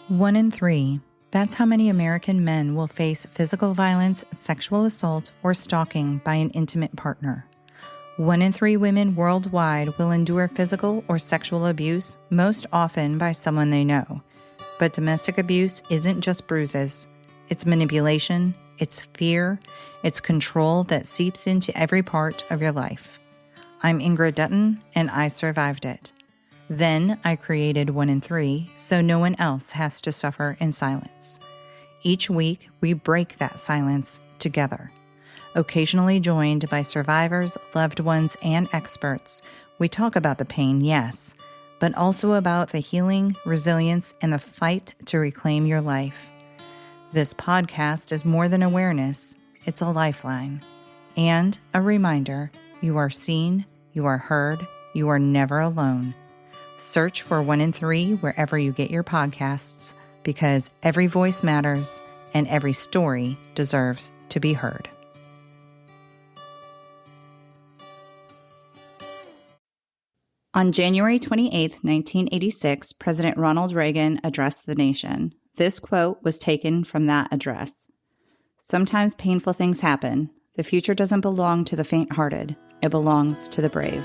1 in 3. That's how many American men will face physical violence, sexual assault, or stalking by an intimate partner. 1 in 3 women worldwide will endure physical or sexual abuse, most often by someone they know. But domestic abuse isn't just bruises. It's manipulation, it's fear, it's control that seeps into every part of your life. I'm Ingrid Dutton, and I survived it. Then I created 1 in 3 so no one else has to suffer in silence. Each week, we break that silence together. Occasionally joined by survivors, loved ones, and experts, we talk about the pain, yes, but also about the healing, resilience, and the fight to reclaim your life. This podcast is more than awareness, it's a lifeline. And a reminder, you are seen, you are heard, you are never alone. Search for 1 in 3 wherever you get your podcasts, because every voice matters and every story deserves to be heard. On January 28, 1986, President Ronald Reagan addressed the nation. This quote was taken from that address. Sometimes painful things happen. The future doesn't belong to the faint-hearted. It belongs to the brave.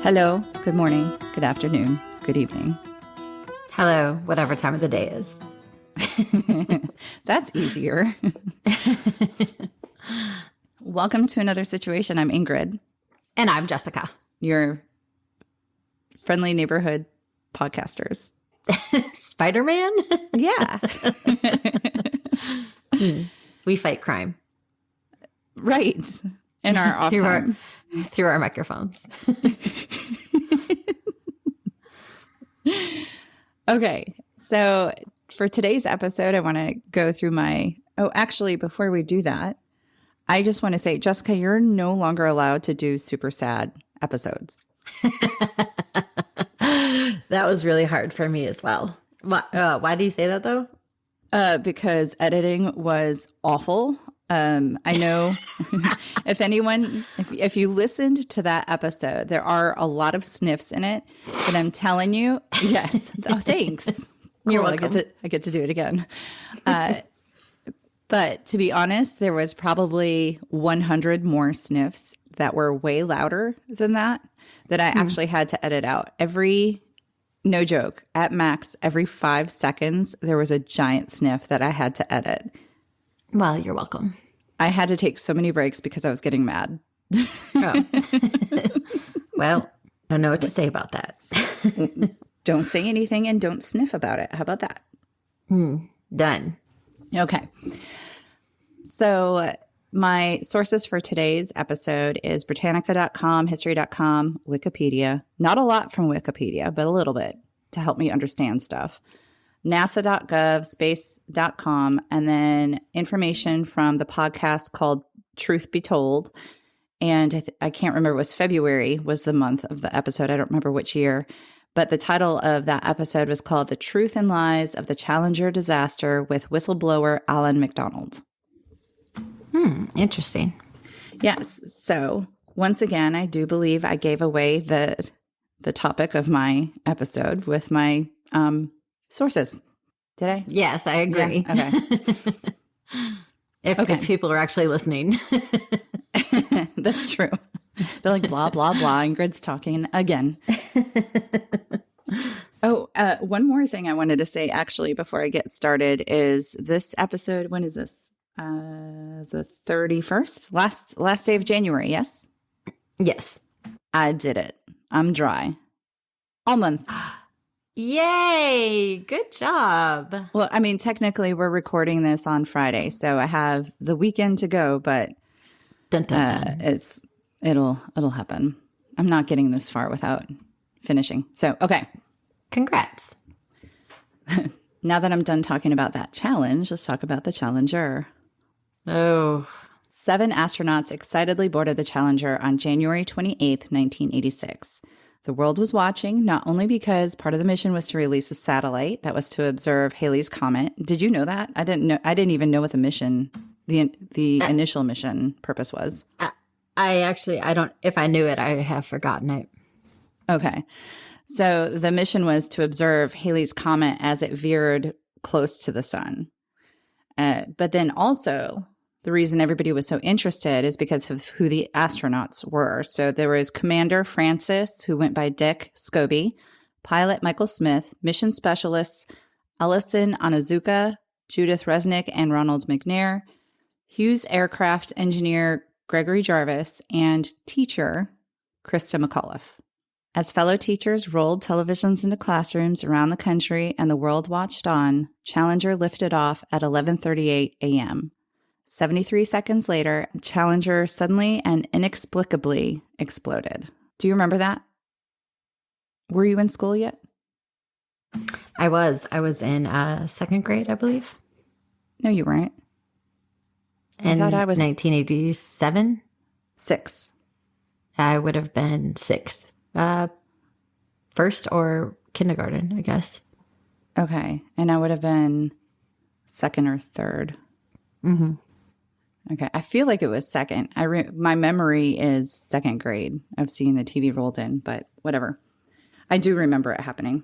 Hello, good morning, good afternoon, good evening. Hello, whatever time of the day is. That's easier. Welcome to another situation. I'm Ingrid. And I'm Jessica. Your friendly neighborhood podcasters. Spider-Man? Yeah. We fight crime. Right. In our off time. Through our microphones. Okay. So for today's episode, I want to go through actually, before we do that, I just want to say, Jessica, you're no longer allowed to do super sad episodes. That was really hard for me as well. Why do you say that, though? Because editing was awful. I know if you listened to that episode, there are a lot of sniffs in it, but I'm telling you, yes. Oh, thanks. Cool. You're welcome. I get to do it again. But to be honest, there was probably 100 more sniffs that were way louder than that I actually had to edit out. No joke, at max, every 5 seconds, there was a giant sniff that I had to edit. Well, you're welcome. I had to take so many breaks because I was getting mad. Oh. Well, I don't know what to say about that. Don't say anything and don't sniff about it. How about that? Done. Okay. So my sources for today's episode is Britannica.com, History.com, Wikipedia. Not a lot from Wikipedia, but a little bit to help me understand stuff. NASA.gov, space.com, and then information from the podcast called Truth Be Told. And I can't remember, it was February was the month of the episode. I don't remember which year. But the title of that episode was called The Truth and Lies of the Challenger Disaster with whistleblower Alan McDonald. Interesting. Yes. So once again, I do believe I gave away the topic of my episode with my sources. Did I? Yes, I agree. Yeah. Okay. If people are actually listening. That's true. They're like, blah, blah, blah. Ingrid's talking again. Oh, one more thing I wanted to say, actually, before I get started is this episode, when is this? The 31st? Last day of January, yes? Yes. I did it. I'm dry. All month. Yay! Good job. Well, I mean, technically, we're recording this on Friday, so I have the weekend to go, but Dun, dun, dun. It'll happen. I'm not getting this far without finishing. So, okay. Congrats. Now that I'm done talking about that challenge, let's talk about the challenger. Oh, 7 astronauts excitedly boarded the Challenger on January 28, 1986. The world was watching, not only because part of the mission was to release a satellite that was to observe Halley's Comet. Did you know that? I didn't know. I didn't even know what the initial mission purpose was. I don't, if I knew it, I have forgotten it. Okay. So the mission was to observe Halley's Comet as it veered close to the sun. But then also, the reason everybody was so interested is because of who the astronauts were. So there was Commander Francis, who went by Dick Scobie, pilot Michael Smith, mission specialists Ellison Onizuka, Judith Resnick, and Ronald McNair, Hughes aircraft engineer Gregory Jarvis, and teacher Krista McAuliffe. As fellow teachers rolled televisions into classrooms around the country and the world watched on, Challenger lifted off at 11:38 a.m. 73 seconds later, Challenger suddenly and inexplicably exploded. Do you remember that? Were you in school yet? I was in second grade, I believe. No, you weren't. I thought I was 1987. 6. I would have been 6. First or kindergarten, I guess. Okay. And I would have been 2nd or 3rd. Mm-hmm. Okay. I feel like it was 2nd. My memory is 2nd grade of seeing the TV rolled in, but whatever. I do remember it happening.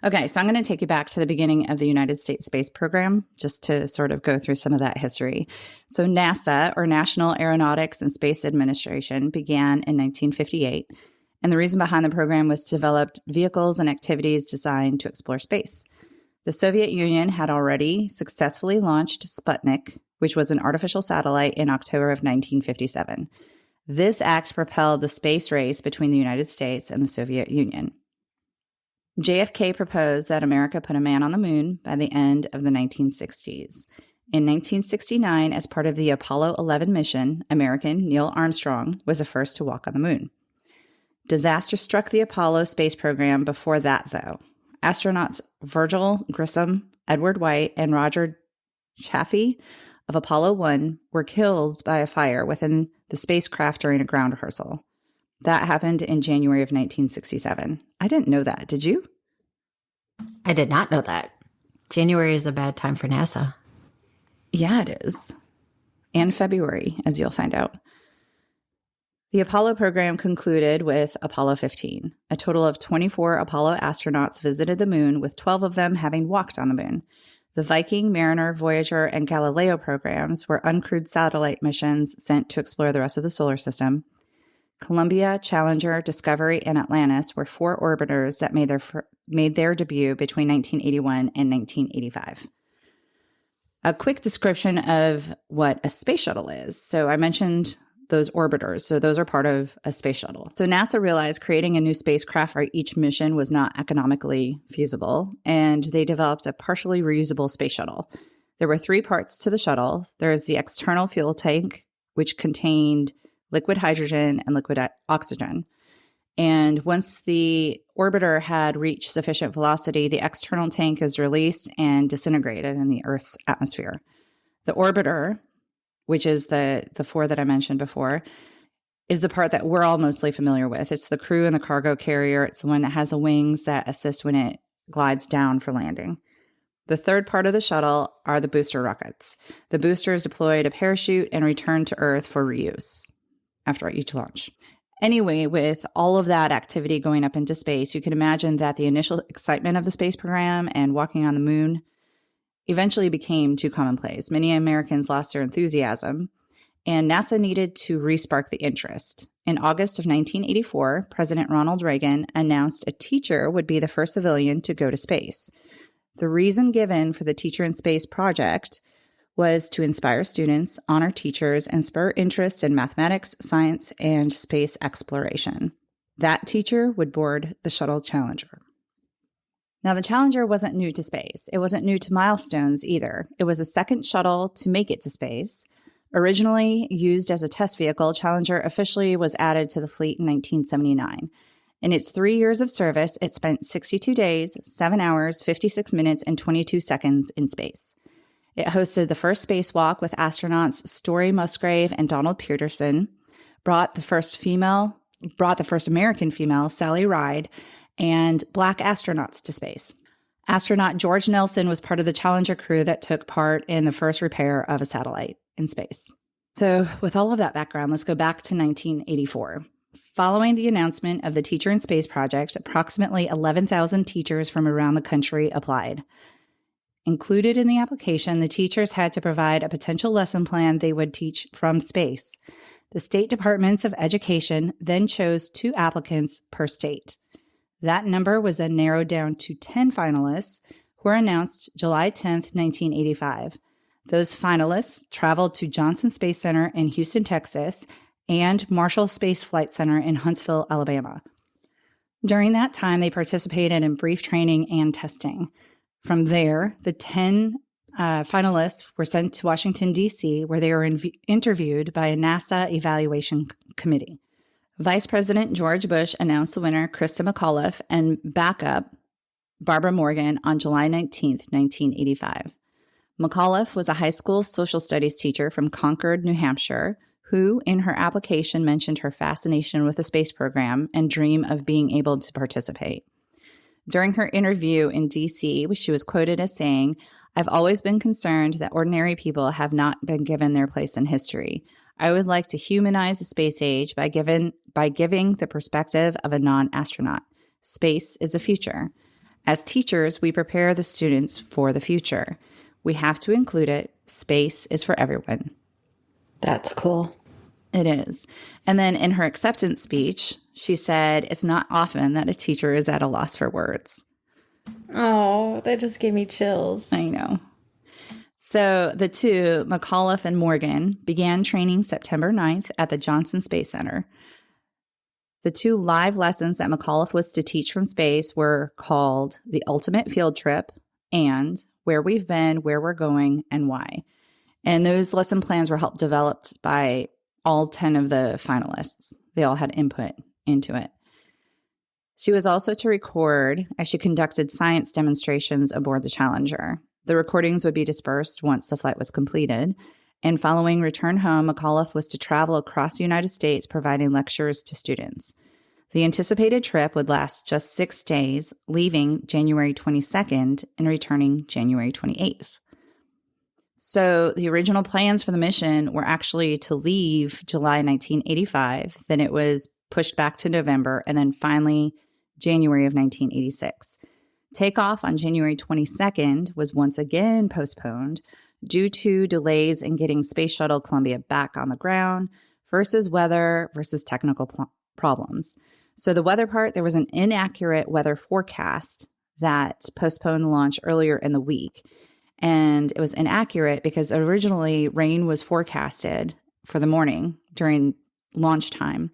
Okay. So I'm going to take you back to the beginning of the United States space program just to sort of go through some of that history. So NASA, or National Aeronautics and Space Administration, began in 1958. And the reason behind the program was to develop vehicles and activities designed to explore space. The Soviet Union had already successfully launched Sputnik, which was an artificial satellite, in October of 1957. This act propelled the space race between the United States and the Soviet Union. JFK proposed that America put a man on the moon by the end of the 1960s. In 1969, as part of the Apollo 11 mission, American Neil Armstrong was the first to walk on the moon. Disaster struck the Apollo space program before that, though. Astronauts Virgil Grissom, Edward White, and Roger Chaffee of Apollo 1 were killed by a fire within the spacecraft during a ground rehearsal. That happened in January of 1967. I didn't know that. Did you? I did not know that. January is a bad time for NASA. Yeah, it is. And February, as you'll find out. The Apollo program concluded with Apollo 15. A total of 24 Apollo astronauts visited the moon, with 12 of them having walked on the moon. The Viking, Mariner, Voyager, and Galileo programs were uncrewed satellite missions sent to explore the rest of the solar system. Columbia, Challenger, Discovery, and Atlantis were 4 orbiters that made their debut between 1981 and 1985. A quick description of what a space shuttle is. So I mentioned those orbiters. So those are part of a space shuttle. So NASA realized creating a new spacecraft for each mission was not economically feasible, and they developed a partially reusable space shuttle. There were 3 parts to the shuttle. There's the external fuel tank, which contained liquid hydrogen and liquid oxygen. And once the orbiter had reached sufficient velocity, the external tank is released and disintegrated in the Earth's atmosphere. The orbiter, which is the 4 that I mentioned before, is the part that we're all mostly familiar with. It's the crew and the cargo carrier. It's the one that has the wings that assist when it glides down for landing. The 3rd part of the shuttle are the booster rockets. The boosters deployed a parachute and returned to Earth for reuse after each launch. Anyway, with all of that activity going up into space, you can imagine that the initial excitement of the space program and walking on the moon eventually became too commonplace. Many Americans lost their enthusiasm, and NASA needed to re-spark the interest. In August of 1984, President Ronald Reagan announced a teacher would be the first civilian to go to space. The reason given for the Teacher in Space project was to inspire students, honor teachers, and spur interest in mathematics, science, and space exploration. That teacher would board the shuttle Challenger. Now, the Challenger wasn't new to space. It wasn't new to milestones either. It was the second shuttle to make it to space. Originally used as a test vehicle, Challenger officially was added to the fleet in 1979. In its 3 years of service, it spent 62 days, 7 hours, 56 minutes, and 22 seconds in space. It hosted the first spacewalk with astronauts Story Musgrave and Donald Peterson, brought the first American female, Sally Ride, and Black astronauts to space. Astronaut George Nelson was part of the Challenger crew that took part in the first repair of a satellite in space. So with all of that background, let's go back to 1984. Following the announcement of the Teacher in Space project, approximately 11,000 teachers from around the country applied. Included in the application, the teachers had to provide a potential lesson plan they would teach from space. The state departments of education then chose 2 applicants per state. That number was then narrowed down to 10 finalists who were announced July 10th, 1985. Those finalists traveled to Johnson Space Center in Houston, Texas, and Marshall Space Flight Center in Huntsville, Alabama. During that time, they participated in brief training and testing. From there, the 10 finalists were sent to Washington, D.C., where they were interviewed by a NASA evaluation committee. Vice President George Bush announced the winner, Krista McAuliffe, and backup, Barbara Morgan, on July 19, 1985. McAuliffe was a high school social studies teacher from Concord, New Hampshire, who, in her application, mentioned her fascination with the space program and dream of being able to participate. During her interview in D.C., she was quoted as saying, "I've always been concerned that ordinary people have not been given their place in history. I would like to humanize the space age by giving the perspective of a non-astronaut. Space is a future. As teachers, we prepare the students for the future. We have to include it. Space is for everyone." That's cool. It is. And then in her acceptance speech, she said, "It's not often that a teacher is at a loss for words." Oh, that just gave me chills. I know. So the 2, McAuliffe and Morgan, began training September 9th at the Johnson Space Center. The 2 live lessons that McAuliffe was to teach from space were called The Ultimate Field Trip and Where We've Been, Where We're Going, and Why. And those lesson plans were helped developed by all 10 of the finalists. They all had input into it. She was also to record as she conducted science demonstrations aboard the Challenger. The recordings would be dispersed once the flight was completed. And following return home, McAuliffe was to travel across the United States providing lectures to students. The anticipated trip would last just 6 days, leaving January 22nd and returning January 28th. So the original plans for the mission were actually to leave July 1985, then it was pushed back to November, and then finally January of 1986. Takeoff on January 22nd was once again postponed due to delays in getting Space Shuttle Columbia back on the ground versus weather versus technical problems. So the weather part, there was an inaccurate weather forecast that postponed the launch earlier in the week. And it was inaccurate because originally rain was forecasted for the morning during launch time.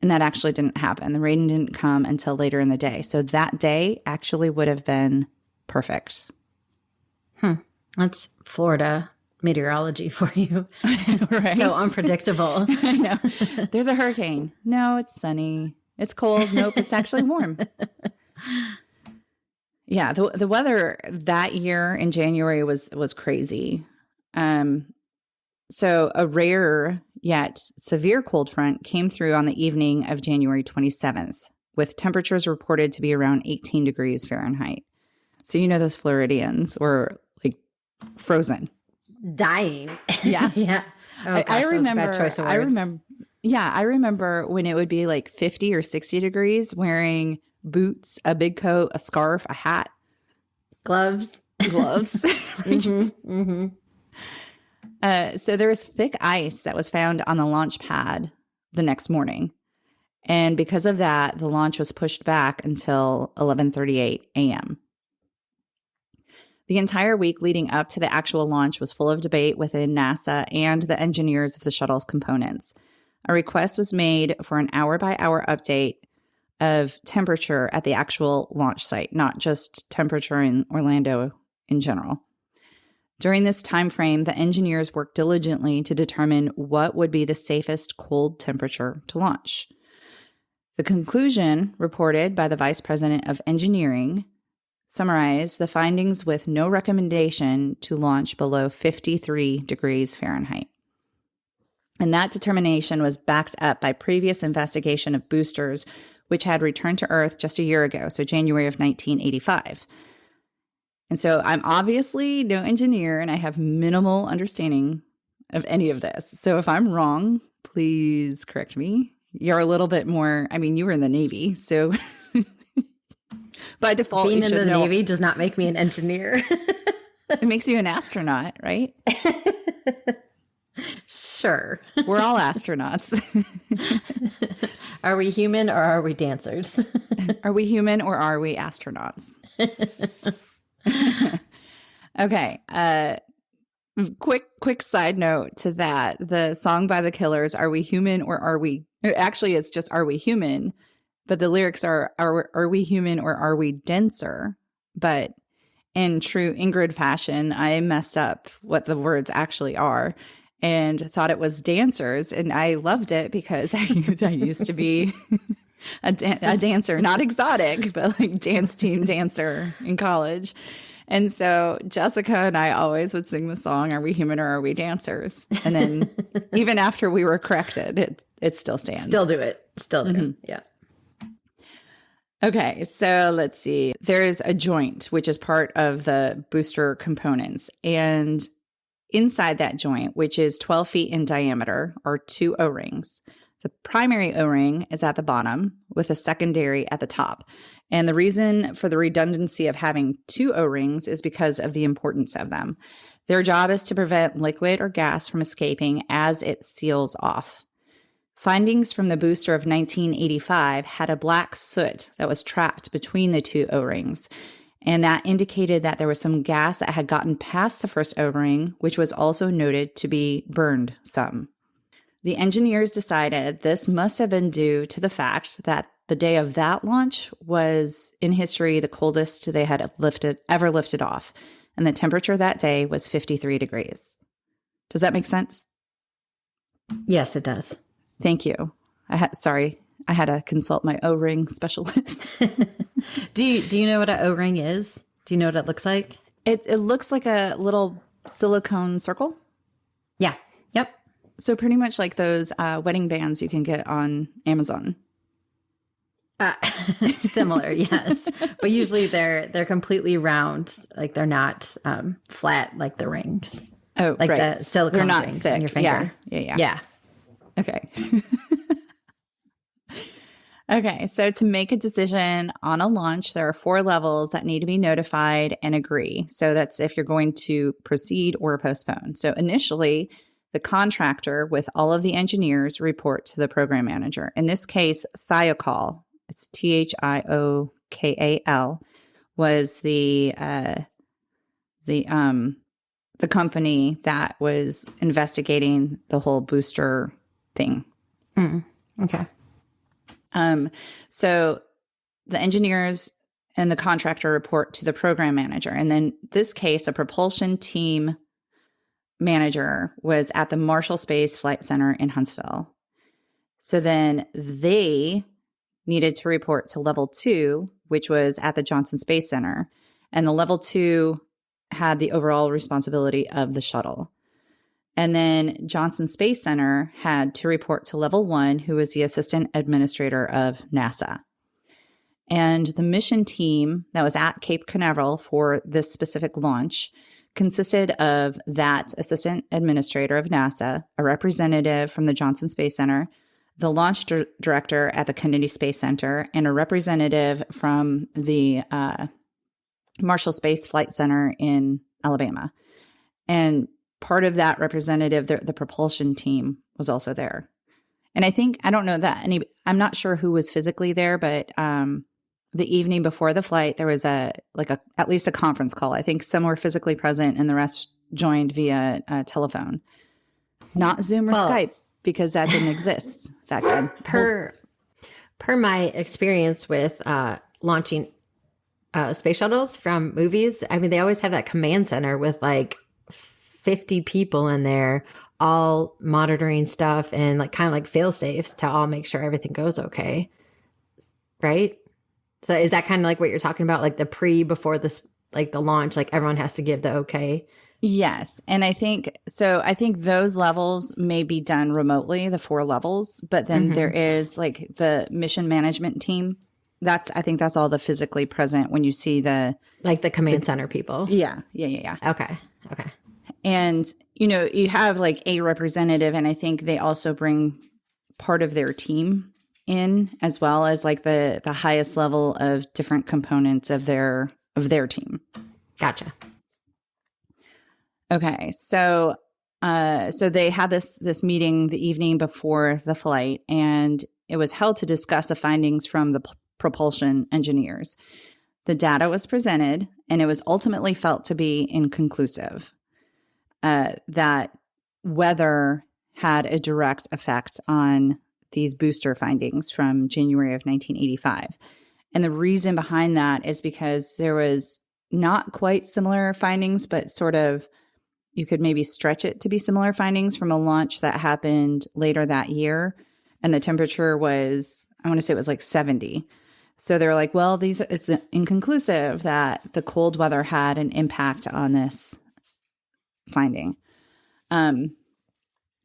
And that actually didn't happen. The rain didn't come until later in the day. So that day actually would have been perfect. That's Florida meteorology for you. Right? So unpredictable. I know. There's a hurricane. No, it's sunny. It's cold. Nope, it's actually warm. Yeah, the weather that year in January was crazy. So a rare yet severe cold front came through on the evening of January 27th, with temperatures reported to be around 18 degrees Fahrenheit. So those Floridians were like frozen, dying. Yeah, yeah. Oh, gosh, I remember. Bad choice of words. I remember when it would be like 50 or 60 degrees, wearing boots, a big coat, a scarf, a hat, gloves. So there was thick ice that was found on the launch pad the next morning. And because of that, the launch was pushed back until 11:38 a.m. The entire week leading up to the actual launch was full of debate within NASA and the engineers of the shuttle's components. A request was made for an hour-by-hour update of temperature at the actual launch site, not just temperature in Orlando in general. During this time frame, the engineers worked diligently to determine what would be the safest cold temperature to launch. The conclusion, reported by the Vice President of Engineering, summarize the findings with no recommendation to launch below 53 degrees Fahrenheit. And that determination was backed up by previous investigation of boosters, which had returned to Earth just a year ago, so January of 1985. And so I'm obviously no engineer, and I have minimal understanding of any of this. So if I'm wrong, please correct me. You're a little bit more, I mean, you were in the Navy, so by default, being you in should the know. Navy does not make me an engineer. It makes you an astronaut, right? Sure. We're all astronauts. Are we human or are we dancers? Are we human or are we astronauts? Okay. Quick side note to that. The song by the Killers, Are We Human or Are We... Actually, it's just Are We Human? But the lyrics are we human or are we denser? But in true Ingrid fashion, I messed up what the words actually are and thought it was dancers. And I loved it because I used to be a dancer, not exotic, but like dance team dancer in college. And so Jessica and I always would sing the song, Are We Human or Are We Dancers? And then even after we were corrected, it still stands. Still do it. Still do. Mm-hmm. Yeah. Okay, so let's see. There's a joint, which is part of the booster components. And inside that joint, which is 12 feet in diameter, are two O-rings. The primary O-ring is at the bottom with a secondary at the top. And the reason for the redundancy of having two O-rings is because of the importance of them. Their job is to prevent liquid or gas from escaping as it seals off. Findings from the booster of 1985 had a black soot that was trapped between the two O-rings. And that indicated that there was some gas that had gotten past the first O-ring, which was also noted to be burned some. The engineers decided this must have been due to the fact that the day of that launch was in history the coldest they had ever lifted off. And the temperature that day was 53 degrees. Does that make sense? Yes, it does. Thank you. I had to consult my O-ring specialist. Do you know what an O-ring is? Do you know what it looks like? It looks like a little silicone circle. Yeah. Yep. So pretty much like those wedding bands you can get on Amazon. Similar, yes. But usually they're completely round. Like they're not flat like the rings. Oh, like right. the silicone They're not rings thick. on your finger. Yeah. Okay. Okay. So to make a decision on a launch, there are 4 levels that need to be notified and agree. So that's if you're going to proceed or postpone. So initially, the contractor with all of the engineers report to the program manager. In this case, Thiokol, it's Thiokal, was the company that was investigating the whole booster thing. Okay. So the engineers and the contractor report to the program manager. And then this case, a propulsion team manager was at the Marshall Space Flight Center in Huntsville. So then they needed to report to level 2, which was at the Johnson Space Center. And the level 2 had the overall responsibility of the shuttle. And then Johnson Space Center had to report to level 1, who was the assistant administrator of NASA. And the mission team that was at Cape Canaveral for this specific launch consisted of that assistant administrator of NASA, a representative from the Johnson Space Center, the launch director at the Kennedy Space Center, and a representative from the Marshall Space Flight Center in Alabama. And part of that representative, the propulsion team, was also there. And I don't know that I'm not sure who was physically there, but the evening before the flight, there was at least a conference call. I think some were physically present and the rest joined via telephone. Not Zoom or Skype, because that didn't exist back then. Per my experience with launching space shuttles from movies, I mean, they always have that command center with like 50 people in there, all monitoring stuff and like kind of like fail safes to all make sure everything goes okay. Right? So is that kind of like what you're talking about, like the before this, like the launch, like everyone has to give the okay? Yes. And I think those levels may be done remotely, the 4 levels, but then there is like the mission management team. I think that's all the physically present when you see like the command center people. Yeah. Okay. And, you have like a representative, and I think they also bring part of their team in, as well as like the highest level of different components of their team. Gotcha. Okay. So they had this meeting the evening before the flight, and it was held to discuss the findings from the propulsion engineers. The data was presented, and it was ultimately felt to be inconclusive. That weather had a direct effect on these booster findings from January of 1985. And the reason behind that is because there was not quite similar findings, but sort of you could maybe stretch it to be similar findings from a launch that happened later that year. And the temperature was, I want to say it was like 70. So they were like, well, it's inconclusive that the cold weather had an impact on this finding. And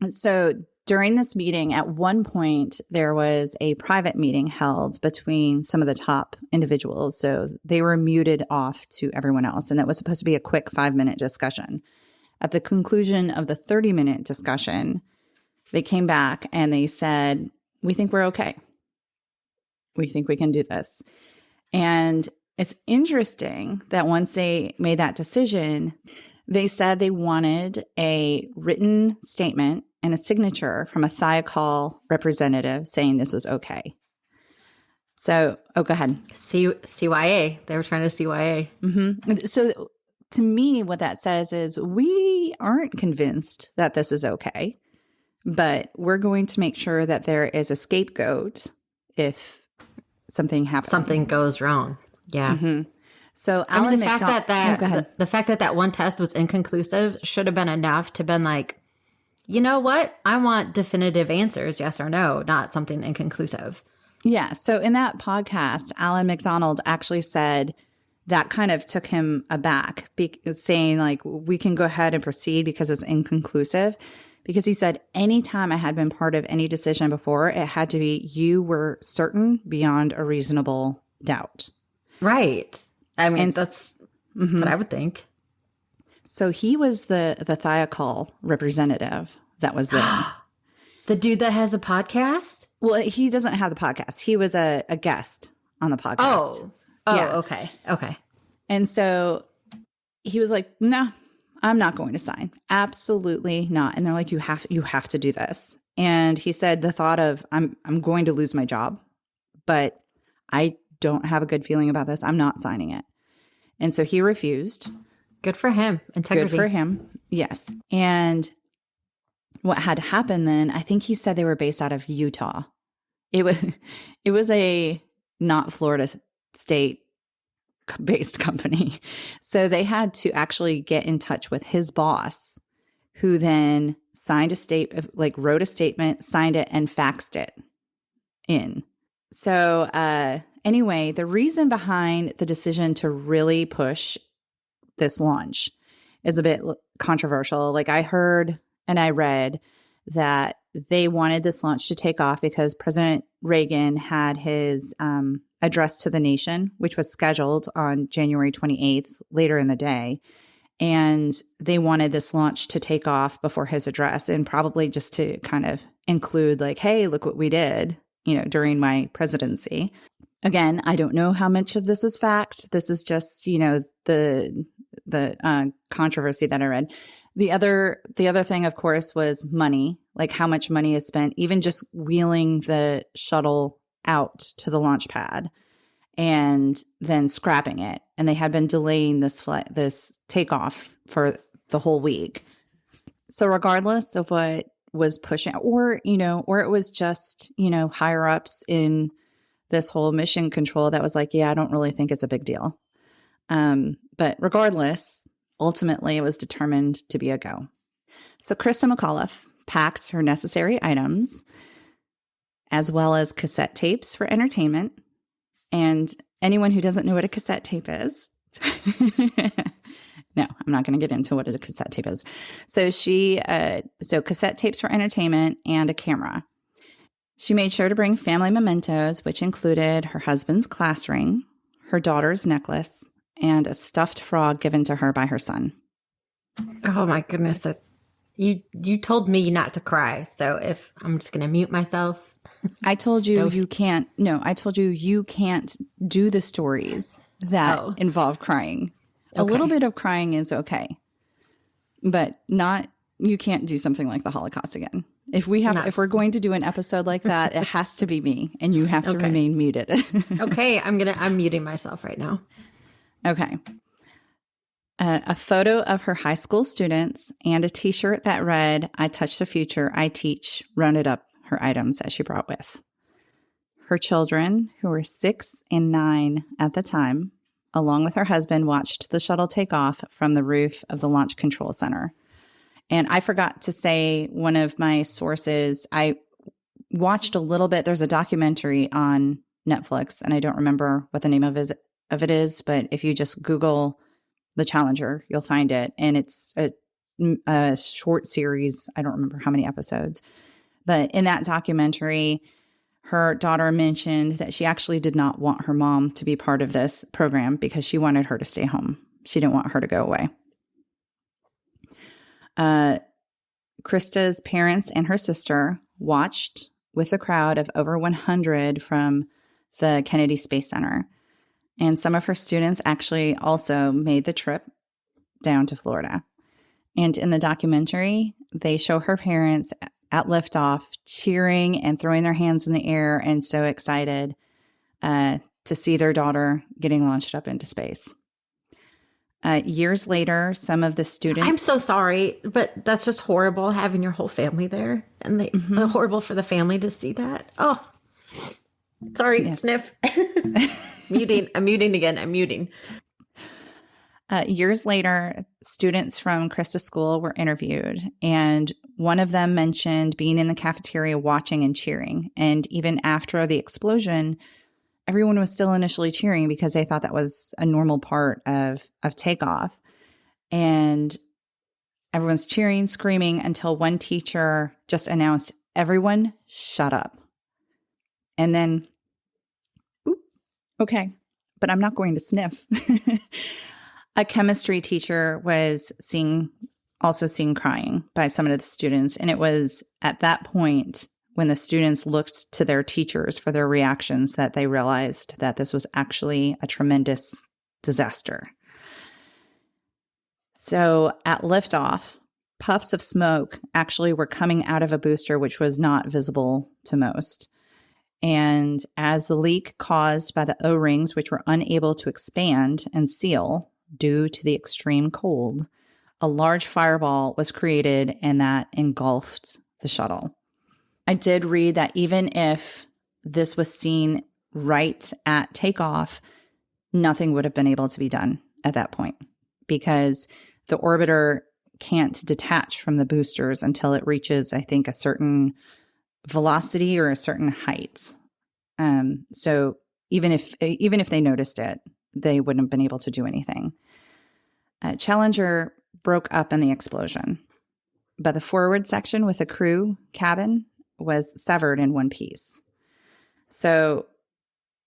so during this meeting, at one point, there was a private meeting held between some of the top individuals. So they were muted off to everyone else. And that was supposed to be a quick 5-minute discussion. At the conclusion of the 30-minute discussion, they came back and they said, we think we're okay. We think we can do this. And it's interesting that once they made that decision, they said they wanted a written statement and a signature from a Thiokol representative saying this was okay. So, go ahead. CYA. They were trying to CYA. Mm-hmm. So to me, what that says is we aren't convinced that this is okay, but we're going to make sure that there is a scapegoat if something happens. Something goes wrong. Yeah. Mm-hmm. So the fact that that one test was inconclusive should have been enough to been like, you know what? I want definitive answers, yes or no, not something inconclusive. Yeah. So in that podcast, Alan McDonald actually said that kind of took him aback, saying like, we can go ahead and proceed because it's inconclusive. Because he said, anytime I had been part of any decision before, it had to be you were certain beyond a reasonable doubt. Right. I mean, that's what I would think. So he was the Thiokol representative that was there. The dude that has a podcast? Well, he doesn't have the podcast. He was a guest on the podcast. Oh, yeah. Okay. And so he was like, no, I'm not going to sign. Absolutely not. And they're like, you have to do this. And he said the thought of I'm going to lose my job, but I don't have a good feeling about this. I'm not signing it. And so he refused. Good for him. Integrity. Good for him. Yes. And what had happened then, I think he said they were based out of Utah. It was a not Florida State based company. So they had to actually get in touch with his boss, who then signed wrote a statement, signed it, and faxed it in. So anyway, the reason behind the decision to really push this launch is a bit controversial. Like I heard and I read that they wanted this launch to take off because President Reagan had his address to the nation, which was scheduled on January 28th, later in the day. And they wanted this launch to take off before his address, and probably just to kind of include like, hey, look what we did, during my presidency. Again, I don't know how much of this is fact. This is just, the controversy that I read. The other thing, of course, was money, like how much money is spent, even just wheeling the shuttle out to the launch pad and then scrapping it. And they had been delaying this takeoff for the whole week. So regardless of what was pushing, or it was just, higher ups in this whole mission control that was like, yeah, I don't really think it's a big deal. But regardless, ultimately it was determined to be a go. So Krista McAuliffe packed her necessary items, as well as cassette tapes for entertainment. And anyone who doesn't know what a cassette tape is, no, I'm not going to get into what a cassette tape is. So so cassette tapes for entertainment and a camera. She made sure to bring family mementos, which included her husband's class ring, her daughter's necklace, and a stuffed frog given to her by her son. Oh my goodness. You told me not to cry. So if I'm just going to mute myself. I told you you can't. No, I told you you can't do the stories that involve crying. Okay. A little bit of crying is okay, but you can't do something like the Holocaust again. If we're going to do an episode like that, it has to be me, and you have to remain muted. Okay, I'm muting myself right now. Okay. A photo of her high school students and a T-shirt that read, "I touch the future, I teach," rounded up her items that she brought with. Her children, who were 6 and 9 at the time, along with her husband, watched the shuttle take off from the roof of the Launch Control Center. And I forgot to say, one of my sources, I watched a little bit. There's a documentary on Netflix, and I don't remember what the name of it is, but if you just Google the Challenger, you'll find it. And it's a short series. I don't remember how many episodes. But in that documentary, her daughter mentioned that she actually did not want her mom to be part of this program because she wanted her to stay home. She didn't want her to go away. Krista's parents and her sister watched with a crowd of over 100 from the Kennedy Space Center. And some of her students actually also made the trip down to Florida. And in the documentary, they show her parents at liftoff cheering and throwing their hands in the air and so excited to see their daughter getting launched up into space. Years later, some of the students... I'm so sorry, but that's just horrible having your whole family there. And horrible for the family to see that. Oh, sorry, yes. Sniff. Muting. I'm muting again. I'm muting. Years later, students from Krista's school were interviewed, and one of them mentioned being in the cafeteria watching and cheering. And even after the explosion, everyone was still initially cheering because they thought that was a normal part of takeoff. And everyone's cheering, screaming until one teacher just announced, "Everyone shut up." And then, okay, but I'm not going to sniff. A chemistry teacher was also seen crying by some of the students. And it was at that point when the students looked to their teachers for their reactions that they realized that this was actually a tremendous disaster. So at liftoff, puffs of smoke actually were coming out of a booster, which was not visible to most. And as the leak caused by the O-rings, which were unable to expand and seal due to the extreme cold, a large fireball was created and that engulfed the shuttle. I did read that even if this was seen right at takeoff, nothing would have been able to be done at that point because the orbiter can't detach from the boosters until it reaches, I think, a certain velocity or a certain height. So even if they noticed it, they wouldn't have been able to do anything. Challenger broke up in the explosion, but the forward section with the crew cabin was severed in one piece. So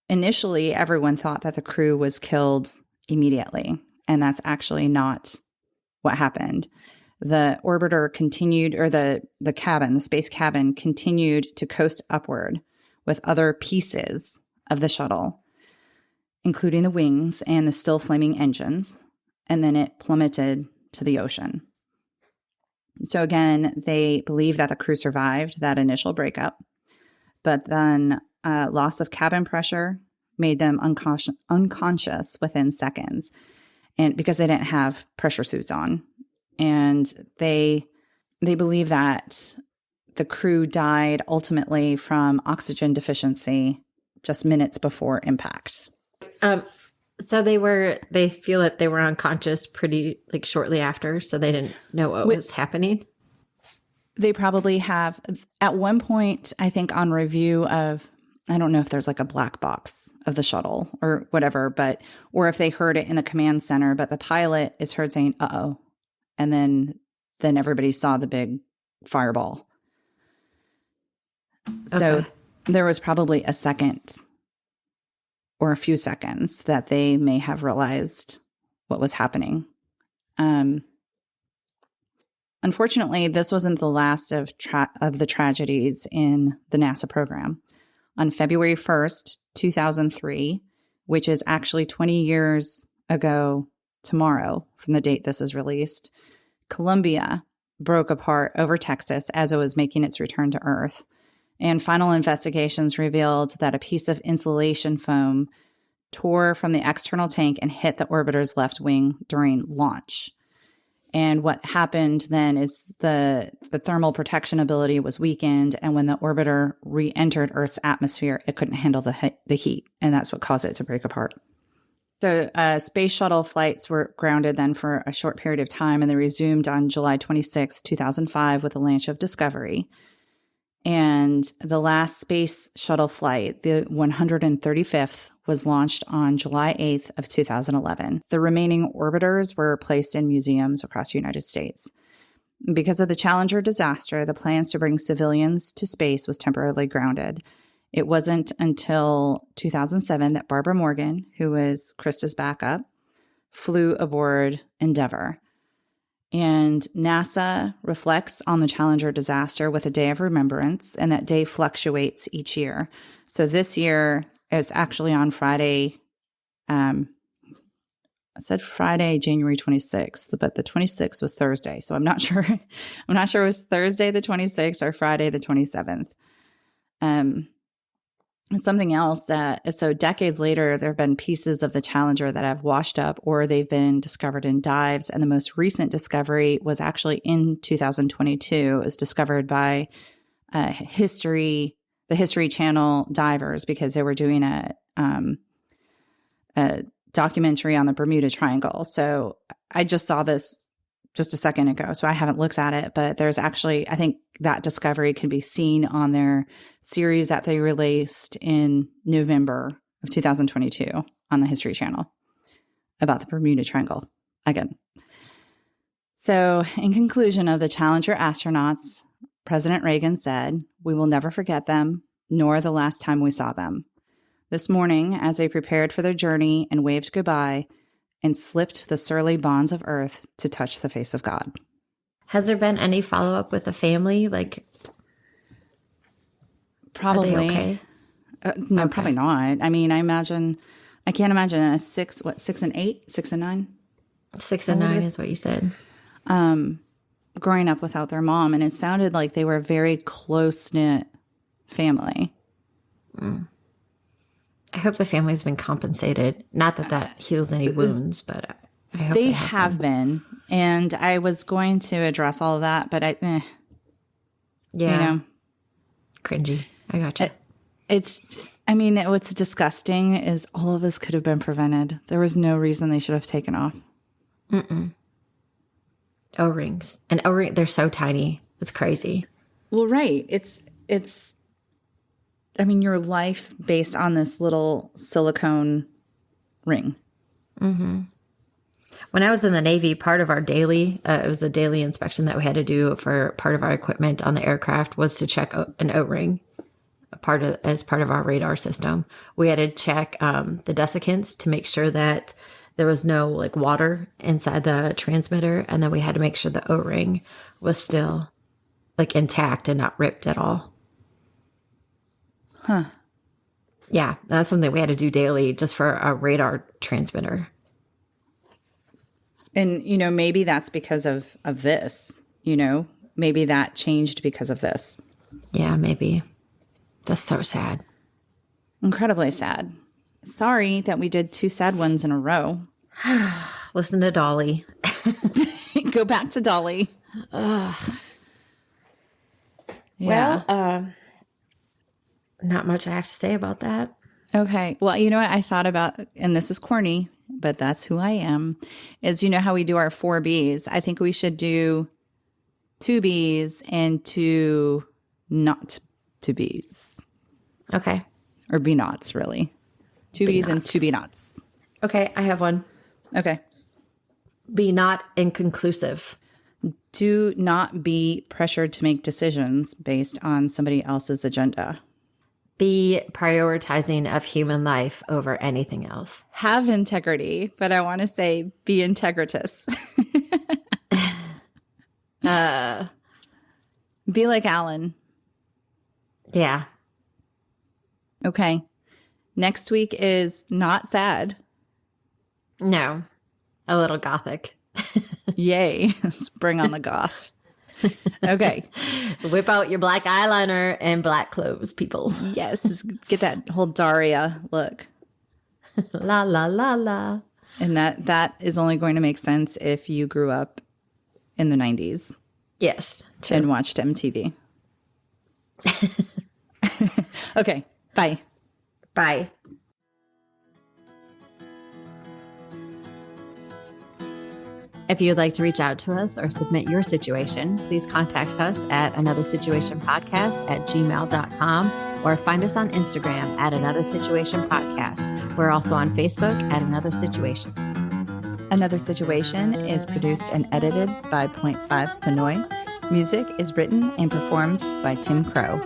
initially, everyone thought that the crew was killed immediately, and that's actually not what happened. The orbiter continued, or the cabin, the space cabin, continued to coast upward with other pieces of the shuttle, including the wings and the still flaming engines, and then it plummeted to the ocean. So again, they believe that the crew survived that initial breakup, but then loss of cabin pressure made them unconscious within seconds, and because they didn't have pressure suits on. And they believe that the crew died ultimately from oxygen deficiency just minutes before impact. So they feel that they were unconscious pretty shortly after, so they didn't know what was happening. They probably have at one point, I think on review of I don't know if there's like a black box of the shuttle or whatever, or if they heard it in the command center, but the pilot is heard saying, uh-oh. And then everybody saw the big fireball. So Okay. there was probably a second or a few seconds that they may have realized what was happening. Unfortunately, this wasn't the last of the tragedies in the NASA program. On February 1st, 2003, which is actually 20 years ago tomorrow from the date this is released, Columbia broke apart over Texas as it was making its return to Earth. And final investigations revealed that a piece of insulation foam tore from the external tank and hit the orbiter's left wing during launch. And what happened then is the thermal protection ability was weakened. And when the orbiter re-entered Earth's atmosphere, it couldn't handle the heat. And that's what caused it to break apart. So space shuttle flights were grounded then for a short period of time, and they resumed on July 26, 2005 with the launch of Discovery. And the last space shuttle flight, the 135th, was launched on July 8th of 2011. The remaining orbiters were placed in museums across the United States. Because of the Challenger disaster, the plans to bring civilians to space was temporarily grounded. It wasn't until 2007 that Barbara Morgan, who was Krista's backup, flew aboard Endeavour. And NASA reflects on the Challenger disaster with a day of remembrance, and that day fluctuates each year. So this year, it's actually on Friday. I said Friday, January 26th, but the 26th was Thursday. So I'm not sure. I'm not sure it was Thursday the 26th or Friday the 27th. Something else, so decades later, there have been pieces of the Challenger that have washed up or they've been discovered in dives. And the most recent discovery was actually in 2022. It was discovered by the History Channel divers because they were doing a documentary on the Bermuda Triangle. So I just saw this just a second ago, so I haven't looked at it, but there's actually, I think that discovery can be seen on their series that they released in November of 2022 on the History Channel about the Bermuda Triangle again. So in conclusion of the Challenger astronauts, President Reagan said, "We will never forget them, nor the last time we saw them. This morning, as they prepared for their journey and waved goodbye, and slipped the surly bonds of earth to touch the face of God." Has there been any follow-up with the family? Like, Probably. are they okay? No, Okay. probably not. I mean, I can't imagine a 6 and 8, 6 and 9, 6 and 9 is what you said. growing up without their mom. And it sounded like they were a very close-knit family. I hope the family's been compensated. Not that that heals any wounds, but I hope They have been. And I was going to address all of that, but Yeah. you know, Cringy. I gotcha. what's disgusting is all of this could have been prevented. There was no reason they should have taken off. O-rings. And O-ring, they're so tiny. It's crazy. Well, right. It's your life based on this little silicone ring. When I was in the Navy, part of our daily, it was a daily inspection that we had to do for part of our equipment on the aircraft was to check an O-ring as part of our radar system. We had to check the desiccants to make sure that there was no like water inside the transmitter. And then we had to make sure the O-ring was still like intact and not ripped at all. Huh. Yeah, that's something we had to do daily just for a radar transmitter. And, maybe that's because of this, maybe that changed because of this. Yeah, maybe. That's so sad. Incredibly sad. Sorry that we did 2 sad ones in a row. Listen to Dolly. Go back to Dolly. Yeah. Well, not much I have to say about that. Okay. Well, you know what I thought about, and this is corny, but that's who I am, is how we do our 4 Bs. I think we should do 2 Bs and 2 not to Bs. Okay. or be nots, really. To be's and to be nots. Okay, I have one. Okay. Be not inconclusive. Do not be pressured to make decisions based on somebody else's agenda. Be prioritizing of human life over anything else. Have integrity, but I want to say be integritous. Be like Alan. Yeah. Okay. Next week is not sad. No. A little gothic. Yay. Bring on the goth. Okay. Whip out your black eyeliner and black clothes, people. Yes. Get that whole Daria look. La, la, la, la. And that is only going to make sense if you grew up in the 90s. Yes. True. And watched MTV. Okay. Bye. Bye. If you would like to reach out to us or submit your situation, please contact us at anothersituationpodcast@gmail.com or find us on Instagram at Another Situation Podcast. We're also on Facebook at Another Situation. Another Situation is produced and edited by Point 5 Pinoy. Music is written and performed by Tim Crow.